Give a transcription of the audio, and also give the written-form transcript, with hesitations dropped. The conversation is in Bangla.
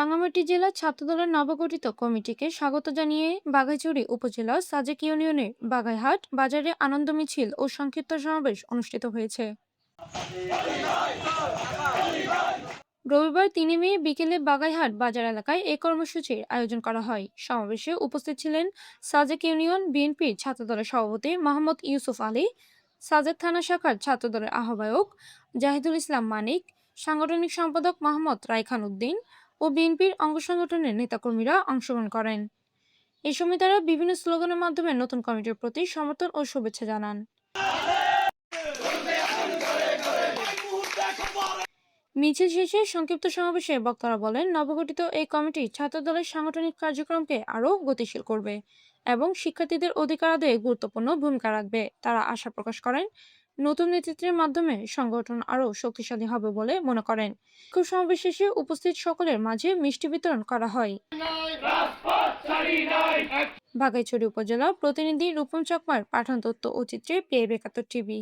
রাঙ্গামাটি জেলা ছাত্রদলের নবগঠিত কমিটিকে স্বাগত জানিয়ে বাঘাইছড়ি উপজেলা সাজেক ইউনিয়নের বাগাইহাট বাজারে আনন্দ মিছিল ও সংক্ষিপ্ত সমাবেশ অনুষ্ঠিত হয়েছে। রবিবার ৩ মে বিকেলে বাগাইহাট বাজার এলাকায় এই কর্মসূচির আয়োজন করা হয়। সমাবেশে উপস্থিত ছিলেন সাজেক ইউনিয়ন বিএনপির ছাত্রদলের সভাপতি মোহাম্মদ ইউসুফ আলী, সাজেক থানা শাখার ছাত্রদলের আহ্বায়ক জাহিদুল ইসলাম মানিক, সাংগঠনিক সম্পাদক মোহাম্মদ রায়খান উদ্দিন ও বিএনপির অঙ্গ সংগঠনের নেতাকর্মীরা অংশগ্রহণ করেন। এই সময় তারা বিভিন্ন স্লোগানের মাধ্যমে নতুন কমিটির প্রতি সমর্থন ও শুভেচ্ছা জানান। মিছিল শেষে সংক্ষিপ্ত সমাবেশে বক্তারা বলেন, নবগঠিত এই কমিটি ছাত্রদলের সাংগঠনিক কার্যক্রমকে আরও গতিশীল করবে এবং শিক্ষার্থীদের অধিকার আদায়ে গুরুত্বপূর্ণ ভূমিকা রাখবে। তারা আশা প্রকাশ করেন, নতুন নেতৃত্বের মাধ্যমে সংগঠন আরও শক্তিশালী হবে বলে মনে করেন। সমাবেশ শেষে উপস্থিত সকলের মাঝে মিষ্টি বিতরণ করা হয়। বাঘাইছড়ি উপজেলা প্রতিনিধি রূপম চাকমার পাঠান তথ্য ও চিত্রে PA ৭২ টিভি।